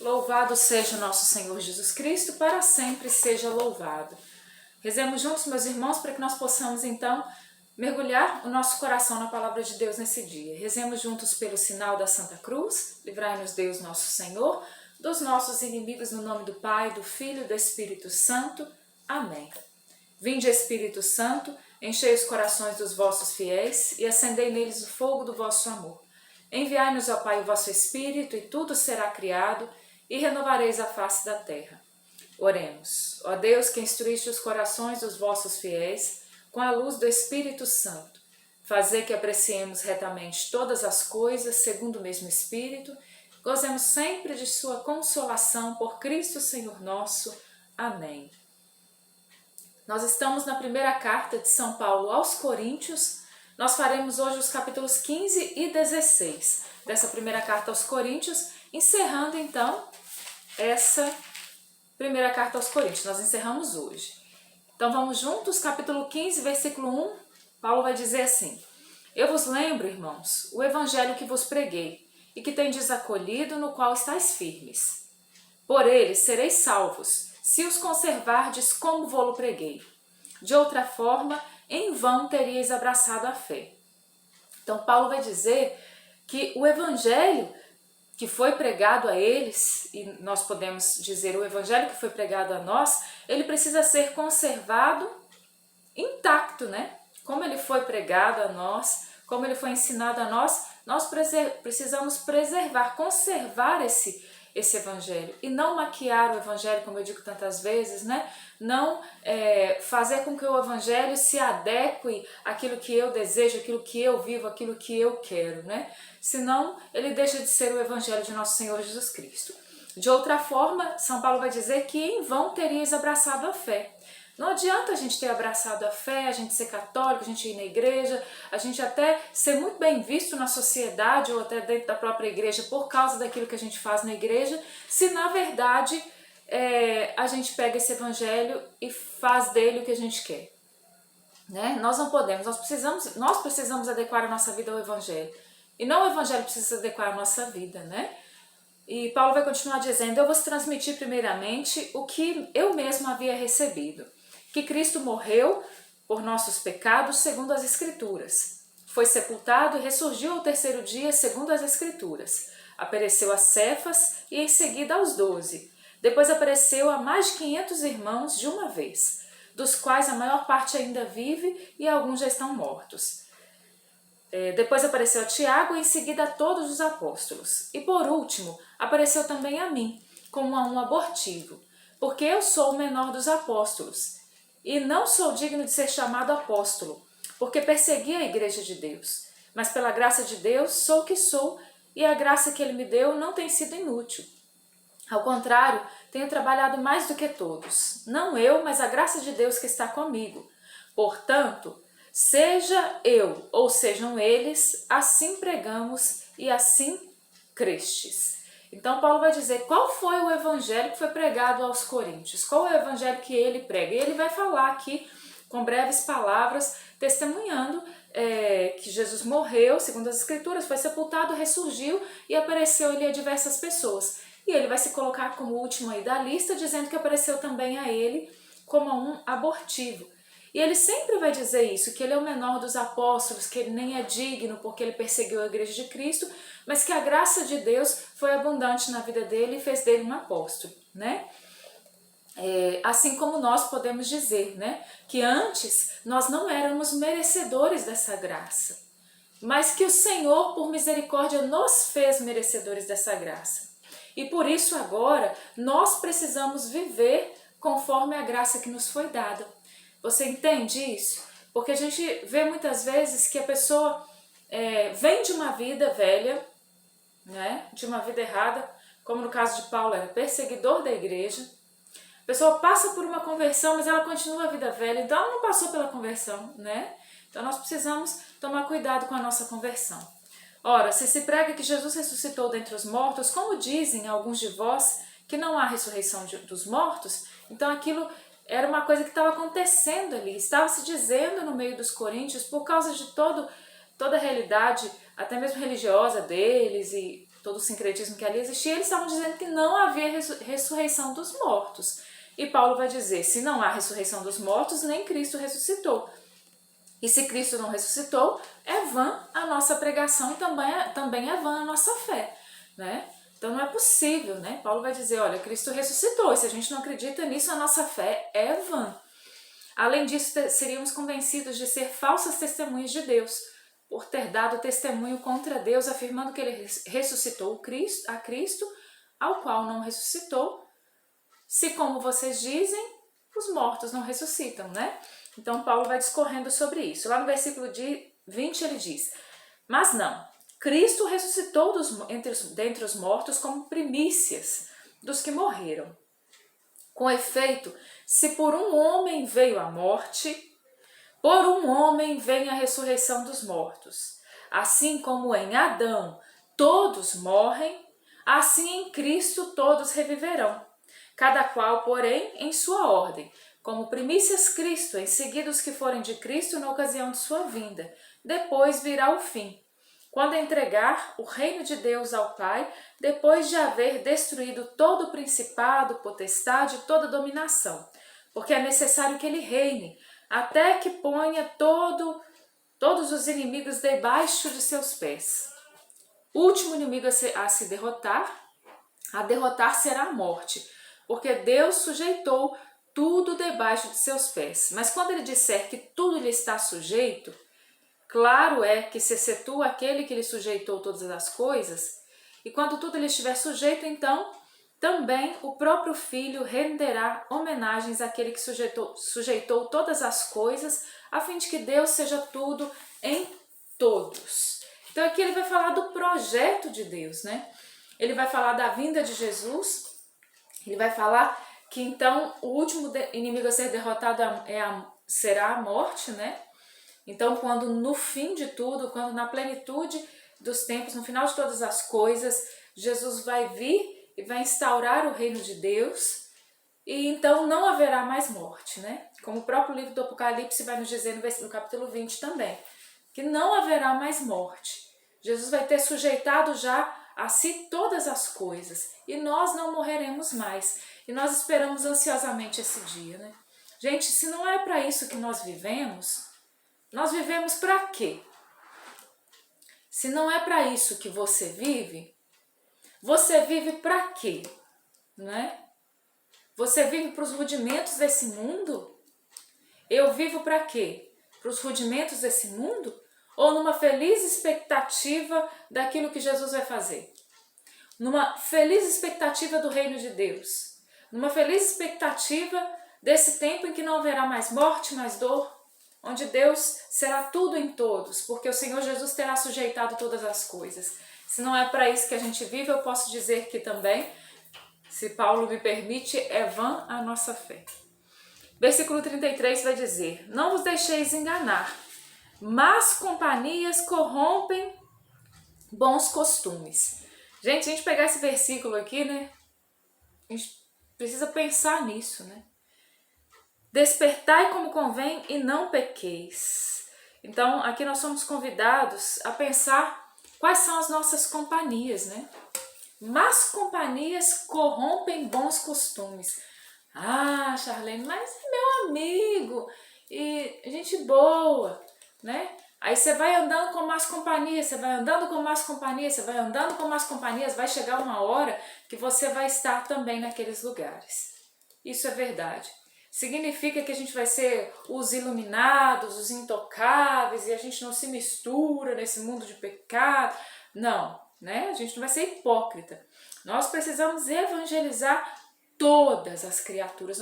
Louvado seja o nosso Senhor Jesus Cristo, para sempre seja louvado. Rezemos juntos, meus irmãos, para que nós possamos então mergulhar o nosso coração na palavra de Deus nesse dia. Rezemos juntos pelo sinal da Santa Cruz, livrai-nos Deus nosso Senhor, dos nossos inimigos, no nome do Pai, do Filho e do Espírito Santo. Amém. Vinde, Espírito Santo, enchei os corações dos vossos fiéis e acendei neles o fogo do vosso amor. Enviai-nos, ó Pai, o vosso Espírito, e tudo será criado, e renovareis a face da terra. Oremos. Ó Deus, que instruíste os corações dos vossos fiéis com a luz do Espírito Santo, fazei que apreciemos retamente todas as coisas segundo o mesmo Espírito, gozemos sempre de sua consolação por Cristo Senhor nosso. Amém. Nós estamos na primeira carta de São Paulo aos Coríntios. Nós faremos hoje os capítulos 15 e 16 dessa primeira carta aos Coríntios, encerrando então essa primeira carta aos Coríntios. Nós encerramos hoje. Então vamos juntos, capítulo 15, versículo 1, Paulo vai dizer assim: Eu vos lembro, irmãos, o evangelho que vos preguei e que tendes acolhido, no qual estáis firmes. Por ele sereis salvos, se os conservardes como vô-lo preguei. De outra forma, em vão teríeis abraçado a fé. Então Paulo vai dizer que o evangelho que foi pregado a eles, e nós podemos dizer o evangelho que foi pregado a nós, ele precisa ser conservado intacto, né? Como ele foi pregado a nós, como ele foi ensinado a nós, nós precisamos preservar, conservar esse evangelho e não maquiar o evangelho, como eu digo tantas vezes, né? Não fazer com que o evangelho se adeque àquilo que eu desejo, àquilo que eu vivo, àquilo que eu quero, né? Senão ele deixa de ser o evangelho de nosso Senhor Jesus Cristo. De outra forma, São Paulo vai dizer que em vão teríeis abraçado a fé. Não adianta a gente ter abraçado a fé, a gente ser católico, a gente ir na igreja, a gente até ser muito bem visto na sociedade ou até dentro da própria igreja por causa daquilo que a gente faz na igreja, se na verdade a gente pega esse evangelho e faz dele o que a gente quer. Né? Nós não podemos, nós precisamos adequar a nossa vida ao evangelho. E não o evangelho precisa adequar a nossa vida, né? E Paulo vai continuar dizendo: Eu vos transmiti primeiramente o que eu mesmo havia recebido, que Cristo morreu por nossos pecados segundo as Escrituras. Foi sepultado e ressurgiu ao terceiro dia segundo as Escrituras. Apareceu a Cefas e em seguida aos 12. Depois apareceu a mais de 500 irmãos de uma vez, dos quais a maior parte ainda vive e alguns já estão mortos. Depois apareceu a Tiago e em seguida a todos os apóstolos. E por último, apareceu também a mim, como a um abortivo, porque eu sou o menor dos apóstolos. E não sou digno de ser chamado apóstolo, porque persegui a igreja de Deus. Mas pela graça de Deus sou o que sou, e a graça que ele me deu não tem sido inútil. Ao contrário, tenho trabalhado mais do que todos. Não eu, mas a graça de Deus que está comigo. Portanto, seja eu ou sejam eles, assim pregamos e assim crestes. Então Paulo vai dizer qual foi o evangelho que foi pregado aos Coríntios, qual é o evangelho que ele prega. E ele vai falar aqui com breves palavras, testemunhando que Jesus morreu, segundo as Escrituras, foi sepultado, ressurgiu e apareceu-lhe a diversas pessoas. E ele vai se colocar como último aí da lista, dizendo que apareceu também a ele como a um abortivo. E ele sempre vai dizer isso, que ele é o menor dos apóstolos, que ele nem é digno porque ele perseguiu a igreja de Cristo, mas que a graça de Deus foi abundante na vida dele e fez dele um apóstolo, né? Assim como nós podemos dizer, né, que antes nós não éramos merecedores dessa graça, mas que o Senhor, por misericórdia, nos fez merecedores dessa graça. E por isso agora nós precisamos viver conforme a graça que nos foi dada. Você entende isso? Porque a gente vê muitas vezes que a pessoa vem de uma vida velha, né, de uma vida errada, como no caso de Paulo, era perseguidor da igreja. A pessoa passa por uma conversão, mas ela continua a vida velha, então ela não passou pela conversão, né? Então nós precisamos tomar cuidado com a nossa conversão. Ora, se prega que Jesus ressuscitou dentre os mortos, como dizem alguns de vós que não há ressurreição dos mortos, então aquilo era uma coisa que estava acontecendo ali, estava se dizendo no meio dos coríntios por causa de toda a realidade, até mesmo religiosa deles e todo o sincretismo que ali existia, eles estavam dizendo que não havia ressurreição dos mortos. E Paulo vai dizer, se não há ressurreição dos mortos, nem Cristo ressuscitou. E se Cristo não ressuscitou, é vã a nossa pregação e também é vã a nossa fé, né? Então não é possível, né? Paulo vai dizer, olha, Cristo ressuscitou, e se a gente não acredita nisso, a nossa fé é vã. Além disso, seríamos convencidos de ser falsas testemunhas de Deus, por ter dado testemunho contra Deus, afirmando que ele ressuscitou a Cristo, ao qual não ressuscitou, se, como vocês dizem, os mortos não ressuscitam, né? Então Paulo vai discorrendo sobre isso. Lá no versículo 20 ele diz, mas não, Cristo ressuscitou dentre os mortos como primícias dos que morreram. Com efeito, se por um homem veio a morte, por um homem vem a ressurreição dos mortos. Assim como em Adão todos morrem, assim em Cristo todos reviverão. Cada qual, porém, em sua ordem. Como primícias Cristo, em seguida os que forem de Cristo na ocasião de sua vinda. Depois virá o fim, quando entregar o reino de Deus ao Pai, depois de haver destruído todo o principado, potestade e toda dominação. Porque é necessário que ele reine, até que ponha todos os inimigos debaixo de seus pés. O último inimigo a derrotar será a morte, porque Deus sujeitou tudo debaixo de seus pés. Mas quando ele disser que tudo lhe está sujeito, claro é que se excetua aquele que lhe sujeitou todas as coisas, e quando tudo lhe estiver sujeito, então também o próprio Filho renderá homenagens àquele que sujeitou todas as coisas, a fim de que Deus seja tudo em todos. Então aqui ele vai falar do projeto de Deus, né? Ele vai falar da vinda de Jesus, ele vai falar que então o último inimigo a ser derrotado será a morte, né? Então quando no fim de tudo, quando na plenitude dos tempos, no final de todas as coisas, Jesus vai vir e vai instaurar o reino de Deus, e então não haverá mais morte, né? Como o próprio livro do Apocalipse vai nos dizer no capítulo 20 também, que não haverá mais morte. Jesus vai ter sujeitado já a si todas as coisas, e nós não morreremos mais. E nós esperamos ansiosamente esse dia, né? Gente, se não é para isso que nós vivemos para quê? Se não é para isso que você vive para quê? Né? Você vive para os rudimentos desse mundo? Eu vivo para quê? Para os rudimentos desse mundo? Ou numa feliz expectativa daquilo que Jesus vai fazer? Numa feliz expectativa do reino de Deus? Numa feliz expectativa desse tempo em que não haverá mais morte, mais dor? Onde Deus será tudo em todos, porque o Senhor Jesus terá sujeitado todas as coisas. Se não é para isso que a gente vive, eu posso dizer que também, se Paulo me permite, é vã a nossa fé. Versículo 33 vai dizer, não vos deixeis enganar, más companhias corrompem bons costumes. Gente, se a gente pegar esse versículo aqui, né, a gente precisa pensar nisso, né? Despertai como convém e não pequeis. Então, aqui nós somos convidados a pensar quais são as nossas companhias, né? Más companhias corrompem bons costumes. Ah, Charlene, mas é meu amigo e gente boa, né? Aí você vai andando com más companhias, você vai andando com más companhias, você vai andando com más companhias, vai chegar uma hora que você vai estar também naqueles lugares. Isso é verdade. Significa que a gente vai ser os iluminados, os intocáveis, e a gente não se mistura nesse mundo de pecado. Não, né? A gente não vai ser hipócrita. Nós precisamos evangelizar todas as criaturas.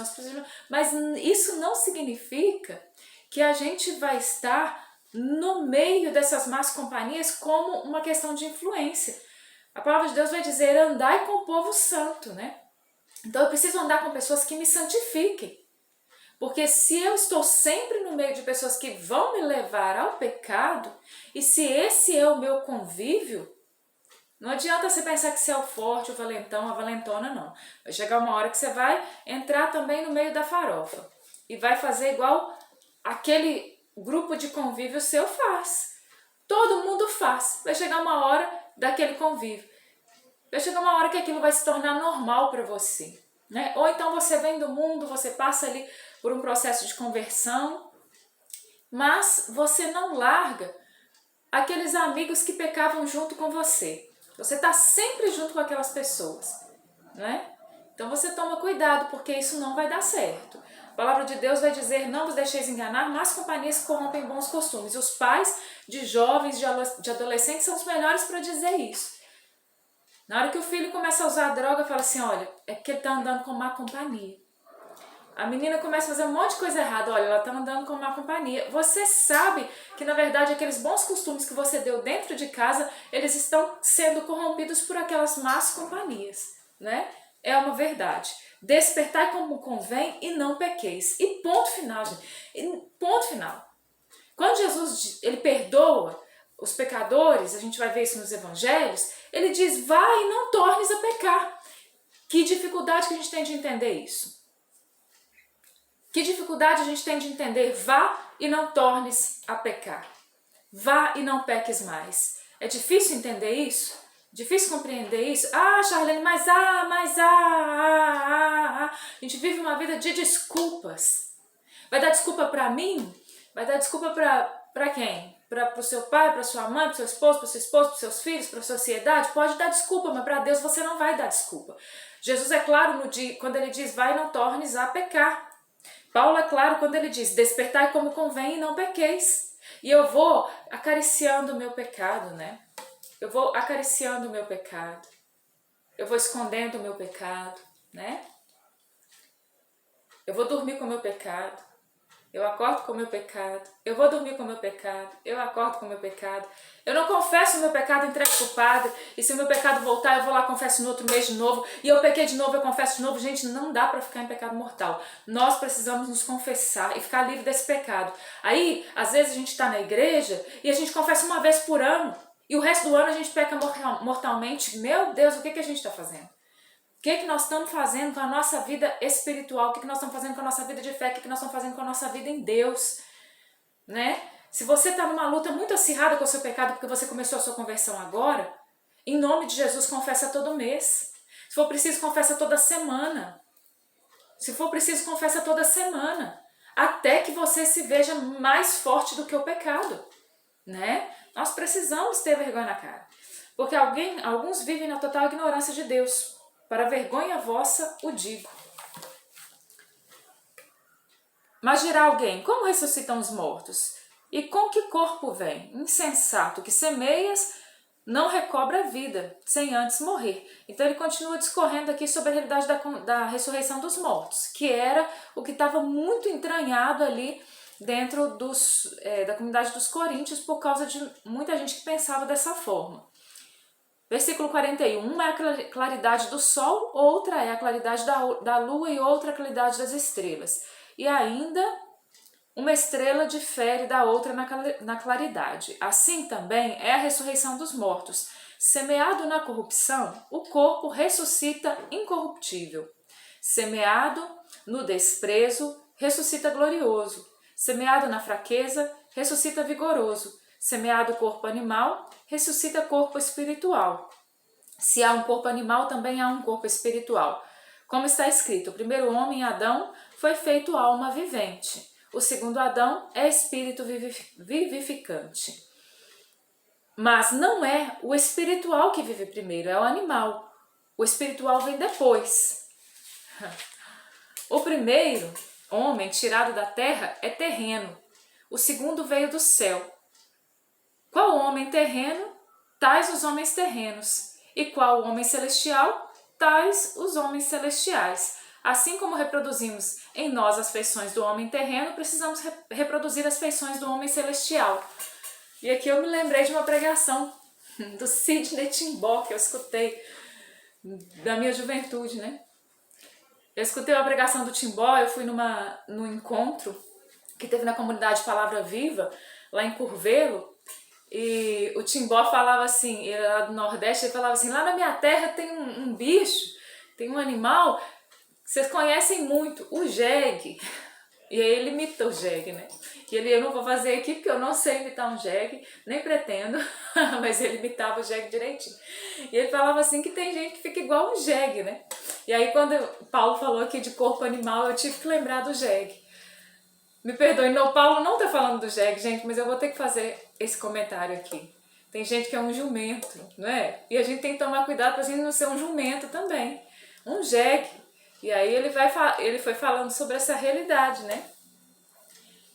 Mas isso não significa que a gente vai estar no meio dessas más companhias como uma questão de influência. A palavra de Deus vai dizer, andai com o povo santo, né? Então eu preciso andar com pessoas que me santifiquem. Porque se eu estou sempre no meio de pessoas que vão me levar ao pecado, e se esse é o meu convívio, não adianta você pensar que você é o forte, o valentão, a valentona, não. Vai chegar uma hora que você vai entrar também no meio da farofa e vai fazer igual aquele grupo de convívio seu faz. Todo mundo faz. Vai chegar uma hora daquele convívio vai chegar uma hora que aquilo vai se tornar normal para você, né? Ou então você vem do mundo, você passa ali por um processo de conversão, mas você não larga aqueles amigos que pecavam junto com você. Você está sempre junto com aquelas pessoas, né? Então você toma cuidado, porque isso não vai dar certo. A palavra de Deus vai dizer: não vos deixeis enganar, más companhias corrompem bons costumes. Os pais de jovens, de adolescentes são os melhores para dizer isso. Na hora que o filho começa a usar a droga, fala assim: olha, é porque ele está andando com má companhia. A menina começa a fazer um monte de coisa errada, olha, ela está andando com má companhia. Você sabe que, na verdade, aqueles bons costumes que você deu dentro de casa, eles estão sendo corrompidos por aquelas más companhias, né? É uma verdade. Despertai como convém e não pequeis. E ponto final, gente. E ponto final. Quando Jesus ele perdoa os pecadores, a gente vai ver isso nos evangelhos, ele diz: vai e não tornes a pecar. Que dificuldade que a gente tem de entender isso? Que dificuldade a gente tem de entender: vá e não tornes a pecar. Vá e não peques mais. É difícil entender isso? Difícil compreender isso? Ah, Charlene, A gente vive uma vida de desculpas. Vai dar desculpa para mim? Vai dar desculpa para quem? Para o seu pai, para sua mãe, para o seu esposo, para sua esposa, para os seus filhos, para a sociedade? Pode dar desculpa, mas para Deus você não vai dar desculpa. Jesus é claro quando ele diz: vai e não tornes a pecar. Paulo é claro quando ele diz: despertai como convém e não pequeis. E eu vou acariciando o meu pecado, né? Eu vou acariciando o meu pecado. Eu vou escondendo o meu pecado, né? Eu vou dormir com o meu pecado. Eu acordo com o meu pecado. Eu vou dormir com o meu pecado. Eu acordo com o meu pecado. Eu não confesso o meu pecado, entrego para o padre. E se o meu pecado voltar, eu vou lá, confesso no outro mês de novo. E eu pequei de novo, eu confesso de novo. Gente, não dá para ficar em pecado mortal. Nós precisamos nos confessar e ficar livre desse pecado. Aí, às vezes a gente está na igreja e a gente confessa uma vez por ano. E o resto do ano a gente peca mortalmente. Meu Deus, o que a gente está fazendo? O que nós estamos fazendo com a nossa vida espiritual? O que nós estamos fazendo com a nossa vida de fé? O que nós estamos fazendo com a nossa vida em Deus? Né? Se você está numa luta muito acirrada com o seu pecado porque você começou a sua conversão agora, em nome de Jesus, confessa todo mês. Se for preciso, confessa toda semana. Se for preciso, confessa toda semana. Até que você se veja mais forte do que o pecado. Né? Nós precisamos ter vergonha na cara. Porque alguns vivem na total ignorância de Deus. Para vergonha vossa o digo. Mas dirá alguém: como ressuscitam os mortos? E com que corpo vem? Insensato, que semeias não recobra a vida, sem antes morrer. Então ele continua discorrendo aqui sobre a realidade da ressurreição dos mortos, que era o que estava muito entranhado ali dentro da comunidade dos coríntios, por causa de muita gente que pensava dessa forma. Versículo 41, uma é a claridade do sol, outra é a claridade da lua e outra a claridade das estrelas. E ainda, uma estrela difere da outra na claridade. Assim também é a ressurreição dos mortos. Semeado na corrupção, o corpo ressuscita incorruptível. Semeado no desprezo, ressuscita glorioso. Semeado na fraqueza, ressuscita vigoroso. Semeado corpo animal, ressuscita corpo espiritual. Se há um corpo animal, também há um corpo espiritual. Como está escrito: o primeiro homem, Adão, foi feito alma vivente. O segundo Adão é espírito vivificante. Mas não é o espiritual que vive primeiro, é o animal. O espiritual vem depois. O primeiro homem tirado da terra é terreno. O segundo veio do céu. Qual homem terreno? Tais os homens terrenos. E qual homem celestial? Tais os homens celestiais. Assim como reproduzimos em nós as feições do homem terreno, precisamos reproduzir as feições do homem celestial. E aqui eu me lembrei de uma pregação do Sidney Timbó, que eu escutei da minha juventude, né? Eu escutei uma pregação do Timbó, eu fui num encontro que teve na comunidade Palavra Viva, lá em Curvelo. E o Timbó falava assim, ele era do Nordeste, ele falava assim: lá na minha terra tem um bicho, tem um animal, vocês conhecem muito, o jegue. E aí ele imita o jegue, né? E eu não vou fazer aqui porque eu não sei imitar um jegue, nem pretendo, mas ele imitava o jegue direitinho. E ele falava assim que tem gente que fica igual um jegue, né? E aí quando Paulo falou aqui de corpo animal, eu tive que lembrar do jegue. Me perdoe, não, Paulo não tá falando do jegue, gente, mas eu vou ter que fazer esse comentário aqui. Tem gente que é um jumento, não é? E a gente tem que tomar cuidado pra gente não ser um jumento também. Um jegue. E aí ele foi falando sobre essa realidade, né?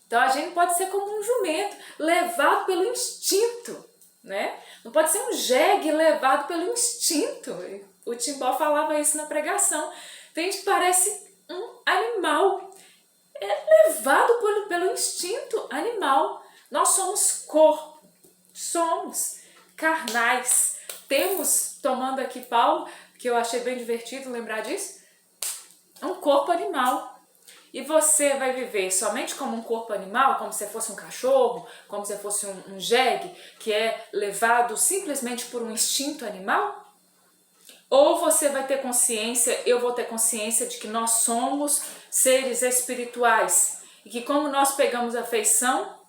Então a gente pode ser como um jumento, levado pelo instinto, né? Não pode ser um jegue levado pelo instinto. O Timbó falava isso na pregação. Tem gente que parece um animal, levado pelo instinto animal. Nós somos corpo, somos carnais. Temos, tomando aqui Paulo, que eu achei bem divertido lembrar disso, um corpo animal. E você vai viver somente como um corpo animal, como se fosse um cachorro, como se fosse um jegue, que é levado simplesmente por um instinto animal? Ou você vai ter consciência, eu vou ter consciência de que nós somos seres espirituais e que como nós pegamos a feição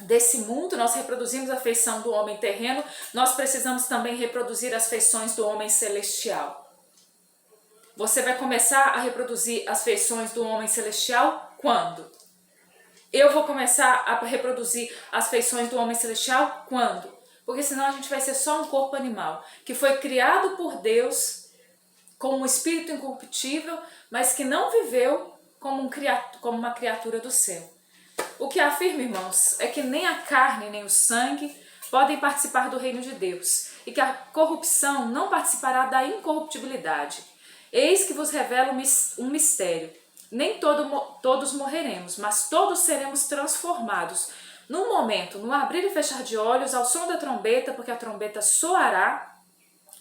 desse mundo, nós reproduzimos a feição do homem terreno, nós precisamos também reproduzir as feições do homem celestial. Você vai começar a reproduzir as feições do homem celestial quando? Eu vou começar a reproduzir as feições do homem celestial quando? Porque senão a gente vai ser só um corpo animal, que foi criado por Deus como um espírito incorruptível, mas que não viveu como uma criatura do céu. O que afirma, irmãos, é que nem a carne nem o sangue podem participar do reino de Deus, e que a corrupção não participará da incorruptibilidade. Eis que vos revelo um mistério. Nem todos morreremos, mas todos seremos transformados. Num momento, no abrir e fechar de olhos, ao som da trombeta, porque a trombeta soará,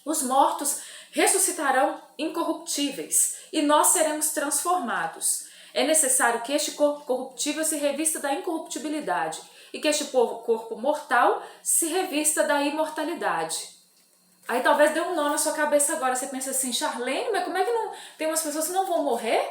os mortos ressuscitarão incorruptíveis e nós seremos transformados. É necessário que este corpo corruptível se revista da incorruptibilidade e que este corpo mortal se revista da imortalidade. Aí talvez dê um nó na sua cabeça agora, você pensa assim, Charlene, mas como é que não tem umas pessoas que não vão morrer?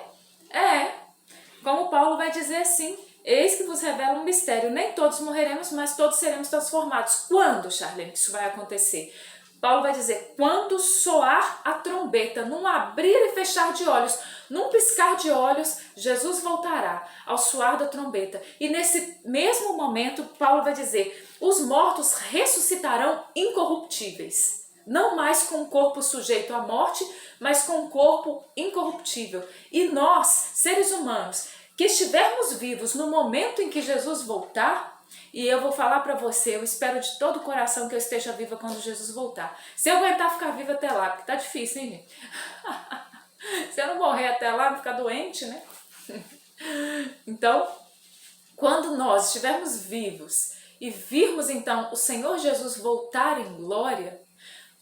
Como Paulo vai dizer assim, eis que vos revela um mistério, nem todos morreremos, mas todos seremos transformados. Quando, Charlene, que isso vai acontecer? Paulo vai dizer, quando soar a trombeta, num abrir e fechar de olhos, num piscar de olhos, Jesus voltará ao soar da trombeta. E nesse mesmo momento, Paulo vai dizer, os mortos ressuscitarão incorruptíveis. Não mais com o corpo sujeito à morte, mas com o corpo incorruptível. E nós, seres humanos, que estivermos vivos no momento em que Jesus voltar, e eu vou falar para você, eu espero de todo o coração que eu esteja viva quando Jesus voltar. Se eu aguentar ficar viva até lá, porque tá difícil, hein, gente? Se eu não morrer até lá, não ficar doente, né? Então, quando nós estivermos vivos e virmos então o Senhor Jesus voltar em glória,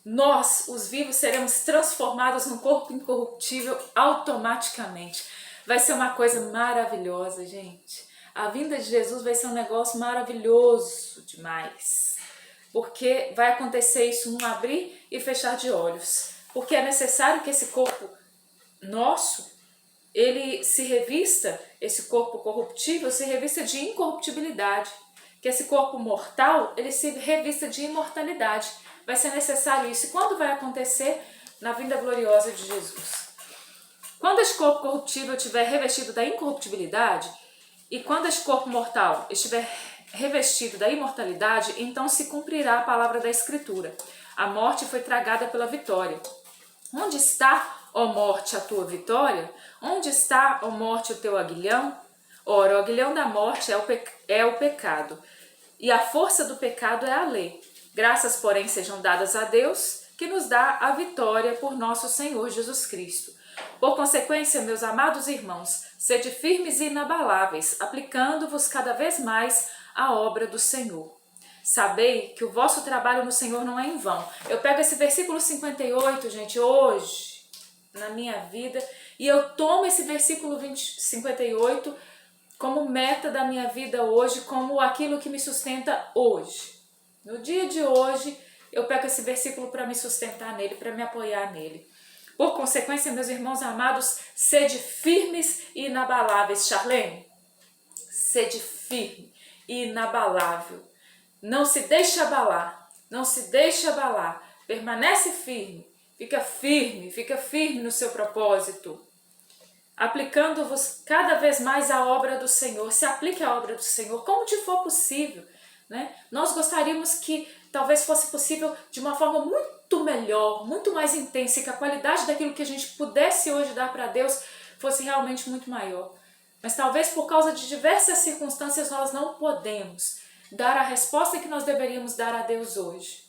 nós, os vivos, seremos transformados num corpo incorruptível automaticamente. Vai ser uma coisa maravilhosa, gente. A vinda de Jesus vai ser um negócio maravilhoso demais. Porque vai acontecer isso num abrir e fechar de olhos. Porque é necessário que esse corpo nosso, ele se revista, esse corpo corruptível, se revista de incorruptibilidade. Que esse corpo mortal, ele se revista de imortalidade. Vai ser necessário isso. E quando vai acontecer? Na vinda gloriosa de Jesus. Quando esse corpo corruptível estiver revestido da incorruptibilidade, e quando esse corpo mortal estiver revestido da imortalidade, então se cumprirá a palavra da Escritura. A morte foi tragada pela vitória. Onde está, ó morte, a tua vitória? Onde está, ó morte, o teu aguilhão? Ora, o aguilhão da morte é o pecado, e a força do pecado é a lei. Graças, porém, sejam dadas a Deus, que nos dá a vitória por nosso Senhor Jesus Cristo. Por consequência, meus amados irmãos, sede firmes e inabaláveis, aplicando-vos cada vez mais à obra do Senhor. Sabei que o vosso trabalho no Senhor não é em vão. Eu pego esse versículo 58, gente, hoje, na minha vida, e eu tomo esse versículo 58 como meta da minha vida hoje, como aquilo que me sustenta hoje. No dia de hoje, eu pego esse versículo para me sustentar nele, para me apoiar nele. Por consequência, meus irmãos amados, sede firmes e inabaláveis. Charlene, Sede firme e inabalável. Não se deixe abalar, não se deixe abalar. Permanece firme, fica firme no seu propósito. Aplicando-vos cada vez mais à obra do Senhor. Se aplique à obra do Senhor, como te for possível, né? Nós gostaríamos que talvez fosse possível de uma forma muito melhor, muito mais intensa, e que a qualidade daquilo que a gente pudesse hoje dar para Deus fosse realmente muito maior. Mas talvez por causa de diversas circunstâncias nós não podemos dar a resposta que nós deveríamos dar a Deus hoje,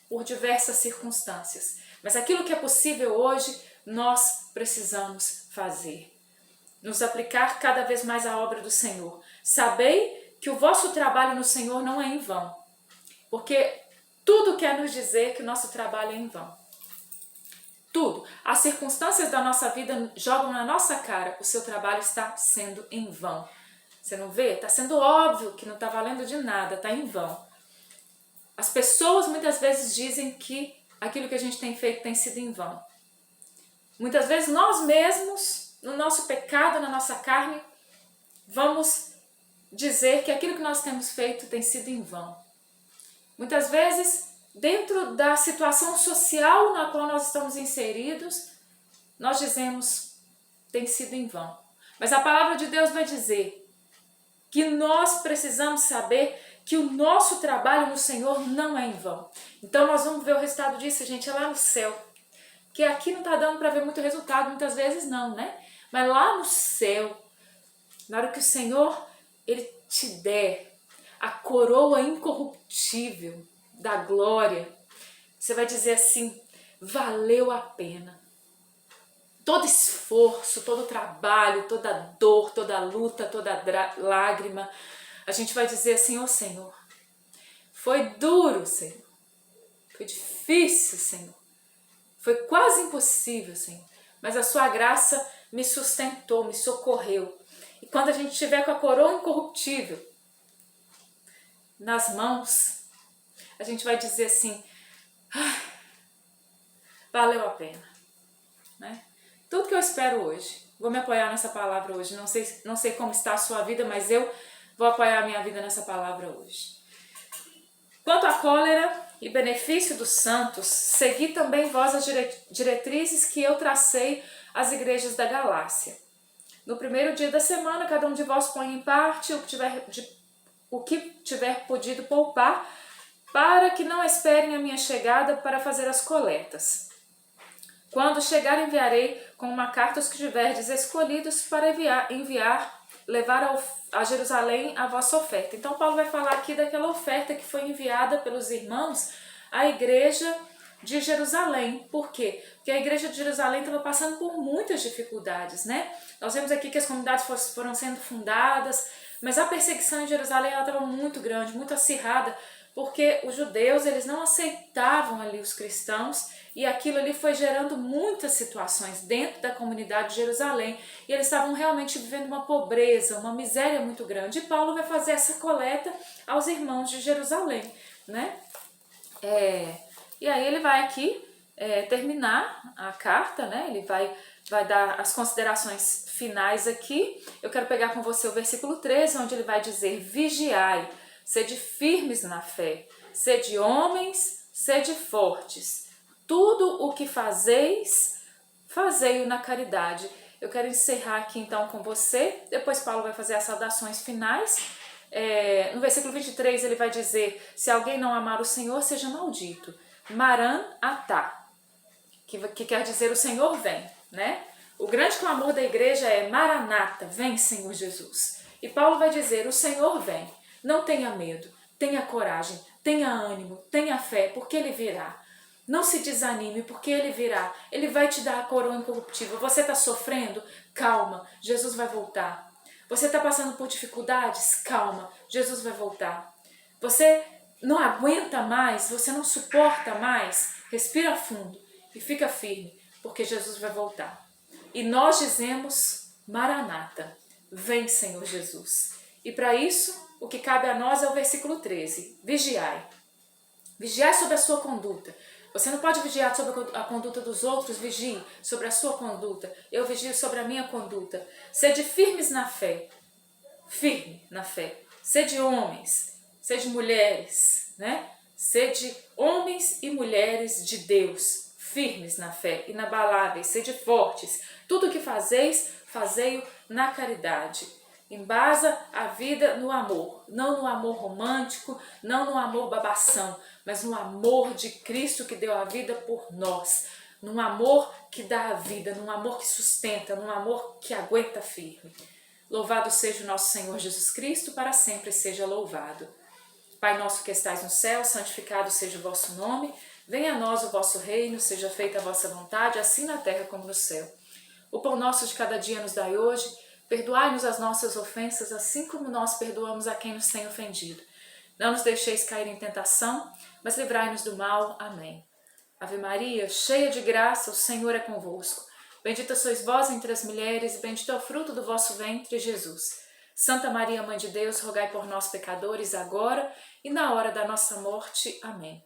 por diversas circunstâncias. Mas aquilo que é possível hoje, nós precisamos fazer. Nos aplicar cada vez mais à obra do Senhor. Sabei que o vosso trabalho no Senhor não é em vão, porque tudo quer nos dizer que o nosso trabalho é em vão. Tudo. As circunstâncias da nossa vida jogam na nossa cara, o seu trabalho está sendo em vão. Você não vê? Está sendo óbvio que não está valendo de nada, está em vão. As pessoas muitas vezes dizem que aquilo que a gente tem feito tem sido em vão. Muitas vezes nós mesmos, no nosso pecado, na nossa carne, vamos dizer que aquilo que nós temos feito tem sido em vão. Muitas vezes, dentro da situação social na qual nós estamos inseridos, nós dizemos tem sido em vão. Mas a palavra de Deus vai dizer que nós precisamos saber que o nosso trabalho no Senhor não é em vão. Então nós vamos ver o resultado disso, gente, é lá no céu. Que aqui não está dando para ver muito resultado, muitas vezes não, né? Mas lá no céu, na hora que o Senhor Ele te der a coroa incorruptível da glória, você vai dizer assim, valeu a pena. Todo esforço, todo trabalho, toda dor, toda luta, toda lágrima, a gente vai dizer assim, ô Senhor, foi duro, Senhor, foi difícil, Senhor, foi quase impossível, Senhor, mas a sua graça me sustentou, me socorreu. E quando a gente estiver com a coroa incorruptível nas mãos, a gente vai dizer assim, valeu a pena, né? Tudo que eu espero hoje, vou me apoiar nessa palavra hoje, não sei como está a sua vida, mas eu vou apoiar a minha vida nessa palavra hoje. Quanto à cólera e benefício dos santos, segui também vós as diretrizes que eu tracei às igrejas da Galácia. No primeiro dia da semana, cada um de vós põe em parte o que tiver podido poupar, para que não esperem a minha chegada para fazer as coletas. Quando chegar, enviarei com uma carta os que tiverdes escolhidos para levar a Jerusalém a vossa oferta. Então Paulo vai falar aqui daquela oferta que foi enviada pelos irmãos à igreja de Jerusalém. Por quê? Porque a igreja de Jerusalém estava passando por muitas dificuldades, né? Nós vemos aqui que as comunidades foram sendo fundadas, mas a perseguição em Jerusalém estava muito grande, muito acirrada, porque os judeus eles não aceitavam ali os cristãos, e aquilo ali foi gerando muitas situações dentro da comunidade de Jerusalém, e eles estavam realmente vivendo uma pobreza, uma miséria muito grande. E Paulo vai fazer essa coleta aos irmãos de Jerusalém, né? E aí ele vai aqui terminar a carta, né? Ele vai dar as considerações finais aqui. Eu quero pegar com você o versículo 13, onde ele vai dizer, vigiai, sede firmes na fé, sede homens, sede fortes. Tudo o que fazeis, fazei-o na caridade. Eu quero encerrar aqui então com você, depois Paulo vai fazer as saudações finais. No versículo 23 ele vai dizer, se alguém não amar o Senhor, seja maldito. Maran-atá, que quer dizer o Senhor vem, né? O grande clamor da igreja é Maranata, vem Senhor Jesus. E Paulo vai dizer, o Senhor vem, não tenha medo, tenha coragem, tenha ânimo, tenha fé, porque Ele virá. Não se desanime, porque Ele virá, Ele vai te dar a coroa incorruptível. Você está sofrendo? Calma, Jesus vai voltar. Você está passando por dificuldades? Calma, Jesus vai voltar. Você não aguenta mais, você não suporta mais? Respira fundo e fica firme, porque Jesus vai voltar. E nós dizemos, Maranata, vem Senhor Jesus. E para isso, o que cabe a nós é o versículo 13, vigiai. Vigiai sobre a sua conduta. Você não pode vigiar sobre a conduta dos outros, vigie sobre a sua conduta. Eu vigio sobre a minha conduta. Sede firmes na fé. firme na fé. Sede homens, sede mulheres, né? Sede homens e mulheres de Deus, firmes na fé, inabaláveis, sede fortes. Tudo o que fazeis, fazei-o na caridade. Embasa a vida no amor, não no amor romântico, não no amor babação, mas no amor de Cristo que deu a vida por nós, num amor que dá a vida, num amor que sustenta, num amor que aguenta firme. Louvado seja o nosso Senhor Jesus Cristo, para sempre seja louvado. Pai nosso que estais no céu, santificado seja o vosso nome, venha a nós o vosso reino, seja feita a vossa vontade, assim na terra como no céu. O pão nosso de cada dia nos dai hoje, perdoai-nos as nossas ofensas, assim como nós perdoamos a quem nos tem ofendido. Não nos deixeis cair em tentação, mas livrai-nos do mal. Amém. Ave Maria, cheia de graça, o Senhor é convosco. Bendita sois vós entre as mulheres, e bendito é o fruto do vosso ventre, Jesus. Santa Maria, Mãe de Deus, rogai por nós, pecadores, agora e na hora da nossa morte. Amém.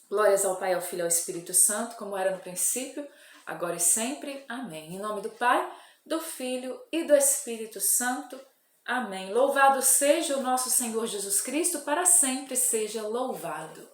Glórias ao Pai, ao Filho e ao Espírito Santo, como era no princípio, agora e sempre. Amém. Em nome do Pai, do Filho e do Espírito Santo. Amém. Louvado seja o nosso Senhor Jesus Cristo, para sempre seja louvado.